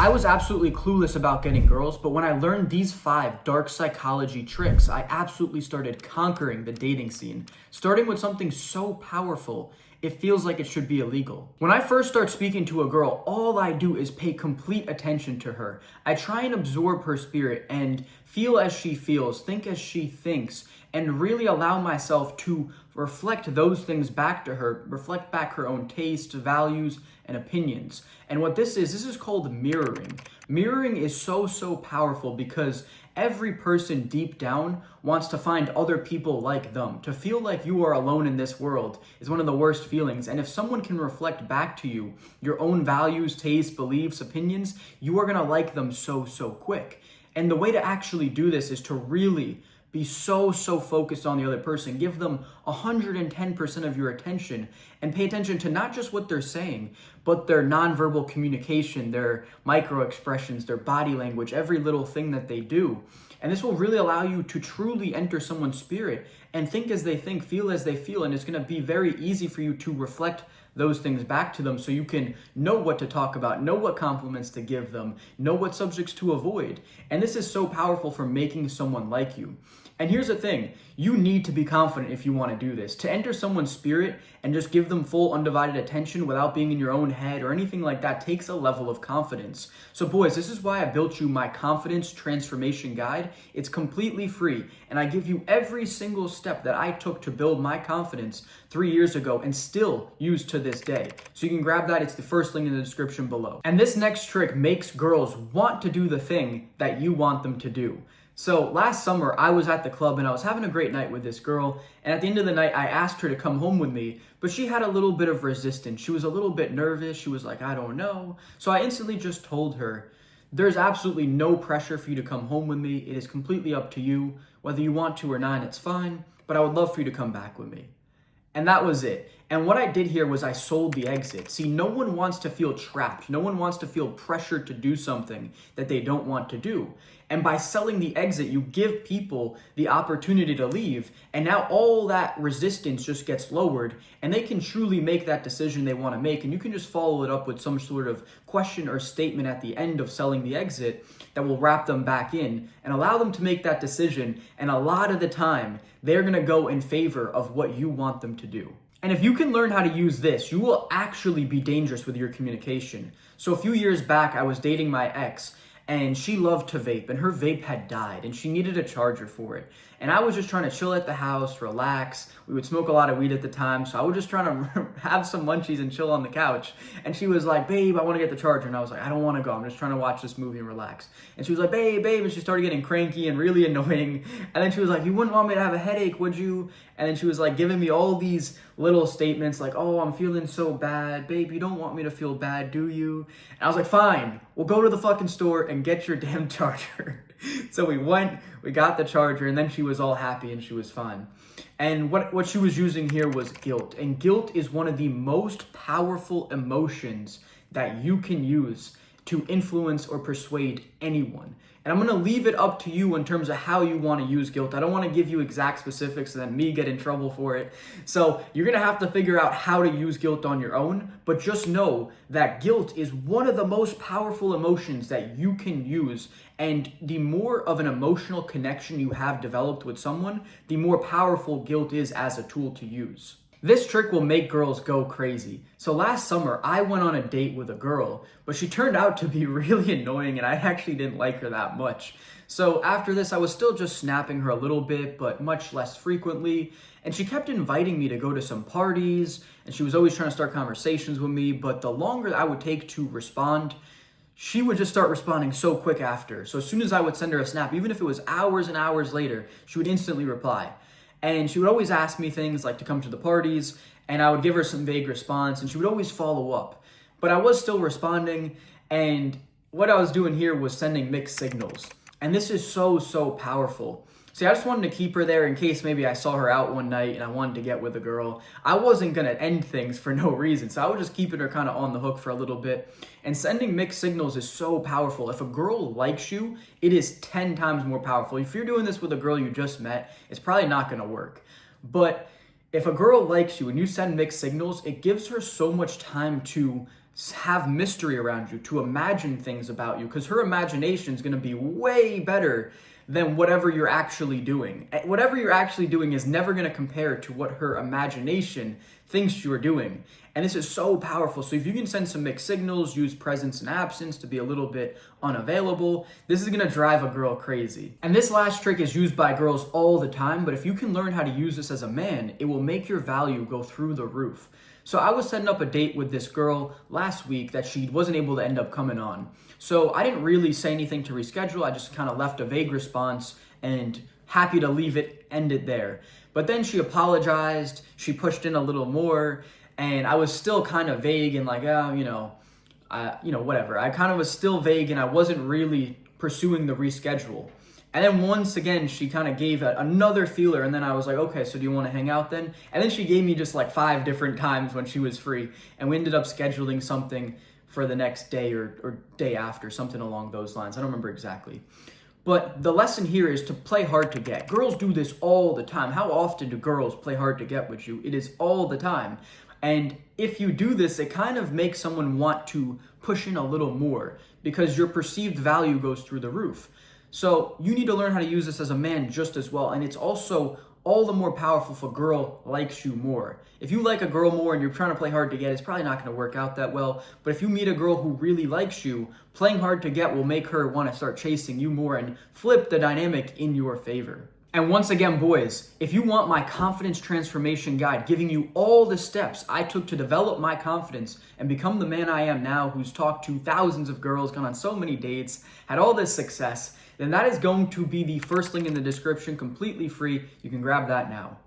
I was absolutely clueless about getting girls, but when I learned these 5 dark psychology tricks, I absolutely started conquering the dating scene. Starting with something so powerful, it feels like it should be illegal. When I first start speaking to a girl, all I do is pay complete attention to her. I try and absorb her spirit and feel as she feels, think as she thinks, and really allow myself to reflect those things back to her, reflect back her own tastes, values, and opinions. And what this is called mirroring. Mirroring is so powerful because every person deep down wants to find other people like them. To feel like you are alone in this world is one of the worst feelings. And if someone can reflect back to you your own values, tastes, beliefs, opinions, you are gonna like them so quick. And the way to actually do this is to really be so focused on the other person. Give them 110% of your attention and pay attention to not just what they're saying, but their nonverbal communication, their micro expressions, their body language, every little thing that they do. And this will really allow you to truly enter someone's spirit and think as they think, feel as they feel. And it's going to be very easy for you to reflect those things back to them so you can know what to talk about, know what compliments to give them, know what subjects to avoid. And this is so powerful for making someone like you. And here's the thing, you need to be confident if you want to do this. To enter someone's spirit and just give them full undivided attention without being in your own head or anything like that takes a level of confidence. So boys, this is why I built you my confidence transformation guide. It's completely free, and I give you every single step that I took to build my confidence 3 years ago and still use to this day. So you can grab that, it's the first link in the description below. And this next trick makes girls want to do the thing that you want them to do. So last summer, I was at the club and I was having a great night with this girl. And at the end of the night, I asked her to come home with me, but she had a little bit of resistance. She was a little bit nervous. She was like, I don't know. So I instantly just told her, there's absolutely no pressure for you to come home with me. It is completely up to you. Whether you want to or not, it's fine. But I would love for you to come back with me. And that was it. And what I did here was I sold the exit. See, no one wants to feel trapped. No one wants to feel pressured to do something that they don't want to do. And by selling the exit, you give people the opportunity to leave. And now all that resistance just gets lowered and they can truly make that decision they want to make. And you can just follow it up with some sort of question or statement at the end of selling the exit that will wrap them back in and allow them to make that decision. And a lot of the time, they're going to go in favor of what you want them to do. And if you can learn how to use this, you will actually be dangerous with your communication. So a few years back, I was dating my ex, and she loved to vape, and her vape had died, and she needed a charger for it. And I was just trying to chill at the house, relax. We would smoke a lot of weed at the time, so I was just trying to have some munchies and chill on the couch. And she was like, babe, I want to get the charger. And I was like, I don't want to go. I'm just trying to watch this movie and relax. And she was like, babe. And she started getting cranky and really annoying. And then she was like, you wouldn't want me to have a headache, would you? And then she was like giving me all these little statements like, oh, I'm feeling so bad. Babe, you don't want me to feel bad, do you? And I was like, fine, we'll go to the fucking store and get your damn charger. So we went, we got the charger, and then she was all happy and she was fine. And what she was using here was guilt. And guilt is one of the most powerful emotions that you can use to influence or persuade anyone. And I'm going to leave it up to you in terms of how you want to use guilt. I don't want to give you exact specifics and then me get in trouble for it. So you're going to have to figure out how to use guilt on your own. But just know that guilt is one of the most powerful emotions that you can use. And the more of an emotional connection you have developed with someone, the more powerful guilt is as a tool to use. This trick will make girls go crazy. So last summer, I went on a date with a girl, but she turned out to be really annoying and I actually didn't like her that much. So after this, I was still just snapping her a little bit, but much less frequently. And she kept inviting me to go to some parties, and she was always trying to start conversations with me, but the longer I would take to respond, she would just start responding so quick after. So as soon as I would send her a snap, even if it was hours and hours later, she would instantly reply. And she would always ask me things like to come to the parties, and I would give her some vague response, and she would always follow up. But I was still responding, and what I was doing here was sending mixed signals. And this is so powerful. See, I just wanted to keep her there in case maybe I saw her out one night and I wanted to get with a girl. I wasn't going to end things for no reason, so I was just keeping her kind of on the hook for a little bit. And sending mixed signals is so powerful. If a girl likes you, it is 10 times more powerful. If you're doing this with a girl you just met, it's probably not going to work. But if a girl likes you and you send mixed signals, it gives her so much time to have mystery around you, to imagine things about you, because her imagination is going to be way better than whatever you're actually doing. Whatever you're actually doing is never going to compare to what her imagination thinks you're doing. And this is so powerful. So if you can send some mixed signals, use presence and absence to be a little bit unavailable, this is going to drive a girl crazy. And this last trick is used by girls all the time, but if you can learn how to use this as a man, it will make your value go through the roof. So I was setting up a date with this girl last week that she wasn't able to end up coming on. So I didn't really say anything to reschedule. I just kind of left a vague response and happy to end it there. But then she apologized, she pushed in a little more, and I was still kind of vague and like, whatever. I kind of was still vague and I wasn't really pursuing the reschedule. And then once again, she kind of gave another feeler, and then I was like, okay, so do you want to hang out then? And then she gave me just like 5 different times when she was free, and we ended up scheduling something for the next day or day after, something along those lines. I don't remember exactly. But the lesson here is to play hard to get. Girls do this all the time. How often do girls play hard to get with you? It is all the time. And if you do this, it kind of makes someone want to push in a little more because your perceived value goes through the roof. So you need to learn how to use this as a man just as well. And it's also all the more powerful if a girl likes you more. If you like a girl more and you're trying to play hard to get, it's probably not going to work out that well. But if you meet a girl who really likes you, playing hard to get will make her want to start chasing you more and flip the dynamic in your favor. And once again, boys, if you want my confidence transformation guide, giving you all the steps I took to develop my confidence and become the man I am now, who's talked to thousands of girls, gone on so many dates, had all this success, then that is going to be the first link in the description, completely free. You can grab that now.